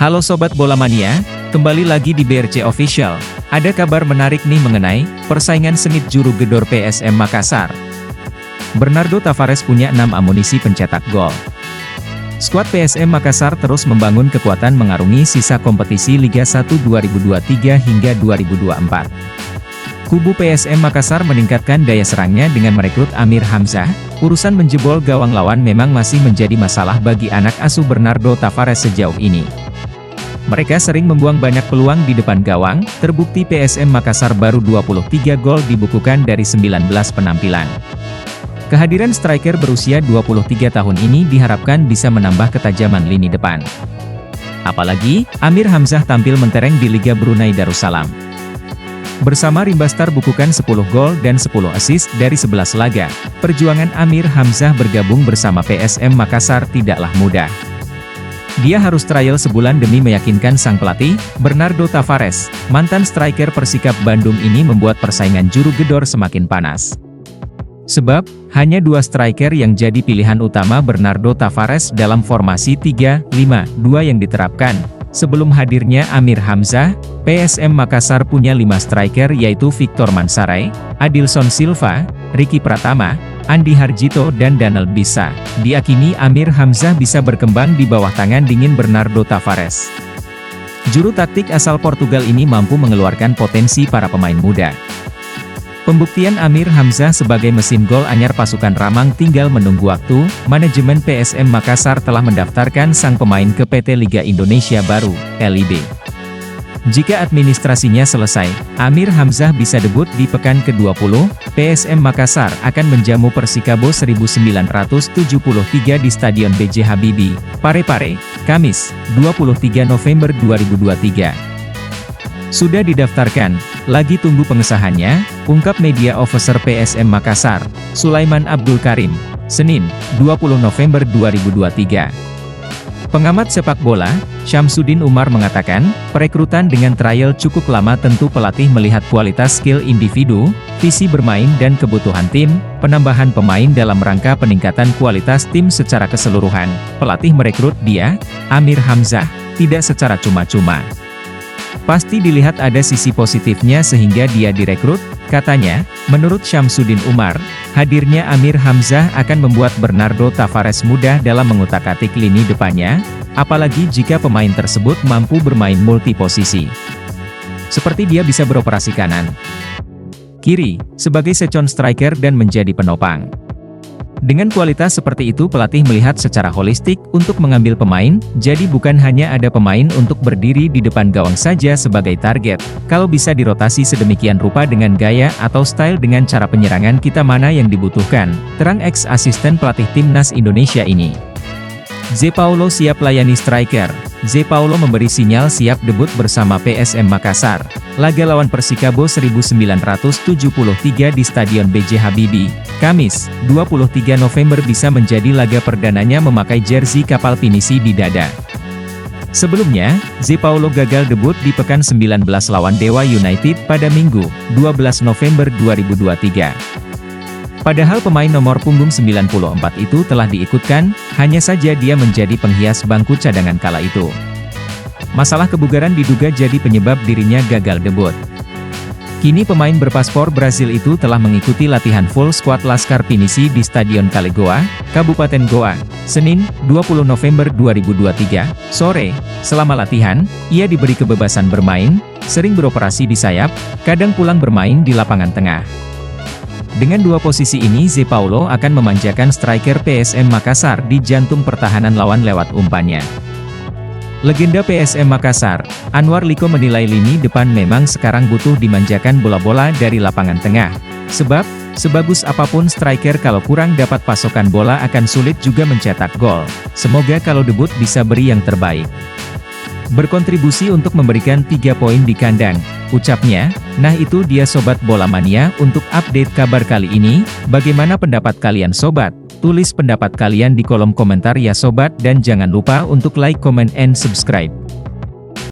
Halo Sobat Bola Mania, kembali lagi di BRC Official. Ada kabar menarik nih mengenai persaingan sengit juru gedor PSM Makassar. Bernardo Tavares punya 6 amunisi pencetak gol. Skuad PSM Makassar terus membangun kekuatan mengarungi sisa kompetisi Liga 1 2023 hingga 2024. Kubu PSM Makassar meningkatkan daya serangnya dengan merekrut Amir Hamzah. Urusan menjebol gawang lawan memang masih menjadi masalah bagi anak asuh Bernardo Tavares sejauh ini. Mereka sering membuang banyak peluang di depan gawang, terbukti PSM Makassar baru 23 gol dibukukan dari 19 penampilan. Kehadiran striker berusia 23 tahun ini diharapkan bisa menambah ketajaman lini depan. Apalagi, Amir Hamzah tampil mentereng di Liga Brunei Darussalam. Bersama Rimbastar bukukan 10 gol dan 10 assist dari 11 laga. Perjuangan Amir Hamzah bergabung bersama PSM Makassar tidaklah mudah. Dia harus trial sebulan demi meyakinkan sang pelatih, Bernardo Tavares. Mantan striker Persikap Bandung ini membuat persaingan juru gedor semakin panas. Sebab, hanya 2 striker yang jadi pilihan utama Bernardo Tavares dalam formasi 3-5-2 yang diterapkan. Sebelum hadirnya Amir Hamzah, PSM Makassar punya 5 striker yaitu Victor Mansaray, Adilson Silva, Ricky Pratama, Andi Harjito dan Daniel Bisa. Diakini Amir Hamzah bisa berkembang di bawah tangan dingin Bernardo Tavares. Juru taktik asal Portugal ini mampu mengeluarkan potensi para pemain muda. Pembuktian Amir Hamzah sebagai mesin gol anyar pasukan Ramang tinggal menunggu waktu. Manajemen PSM Makassar telah mendaftarkan sang pemain ke PT Liga Indonesia Baru, LIB. Jika administrasinya selesai, Amir Hamzah bisa debut di pekan ke-20. PSM Makassar akan menjamu Persikabo 1973 di Stadion B.J. Habibie, Parepare, Kamis, 23 November 2023. Sudah didaftarkan, lagi tunggu pengesahannya, ungkap media officer PSM Makassar, Sulaiman Abdul Karim, Senin, 20 November 2023. Pengamat sepak bola, Syamsuddin Umar mengatakan, perekrutan dengan trial cukup lama tentu pelatih melihat kualitas skill individu, visi bermain dan kebutuhan tim, penambahan pemain dalam rangka peningkatan kualitas tim secara keseluruhan. Pelatih merekrut dia, Amir Hamzah, tidak secara cuma-cuma. Pasti dilihat ada sisi positifnya sehingga dia direkrut, katanya. Menurut Syamsuddin Umar, hadirnya Amir Hamzah akan membuat Bernardo Tavares mudah dalam mengutak-atik lini depannya, apalagi jika pemain tersebut mampu bermain multi posisi. Seperti dia bisa beroperasi kanan, kiri, sebagai second striker dan menjadi penopang. Dengan kualitas seperti itu pelatih melihat secara holistik untuk mengambil pemain, jadi bukan hanya ada pemain untuk berdiri di depan gawang saja sebagai target. Kalau bisa dirotasi sedemikian rupa dengan gaya atau style dengan cara penyerangan kita mana yang dibutuhkan, terang ex-asisten pelatih timnas Indonesia ini. Zé Paulo siap layani striker. Zé Paulo memberi sinyal siap debut bersama PSM Makassar. Laga lawan Persikabo 1973 di Stadion B.J. Habibie, Kamis, 23 November bisa menjadi laga perdananya memakai jersey kapal pinisi di dada. Sebelumnya, Zé Paulo gagal debut di pekan 19 lawan Dewa United pada Minggu, 12 November 2023. Padahal pemain nomor punggung 94 itu telah diikutkan, hanya saja dia menjadi penghias bangku cadangan kala itu. Masalah kebugaran diduga jadi penyebab dirinya gagal debut. Kini pemain berpaspor Brazil itu telah mengikuti latihan full squad Laskar Pinisi di Stadion Kalegoa, Kabupaten Goa, Senin, 20 November 2023, sore. Selama latihan, ia diberi kebebasan bermain, sering beroperasi di sayap, kadang pulang bermain di lapangan tengah. Dengan 2 posisi ini Zé Paulo akan memanjakan striker PSM Makassar di jantung pertahanan lawan lewat umpannya. Legenda PSM Makassar, Anwar Liko menilai lini depan memang sekarang butuh dimanjakan bola-bola dari lapangan tengah. Sebab, sebagus apapun striker kalau kurang dapat pasokan bola akan sulit juga mencetak gol. Semoga kalau debut bisa beri yang terbaik. Berkontribusi untuk memberikan 3 poin di kandang, ucapnya. Nah itu dia Sobat Bola Mania untuk update kabar kali ini. Bagaimana pendapat kalian Sobat? Tulis pendapat kalian di kolom komentar ya Sobat dan jangan lupa untuk like, comment, and subscribe.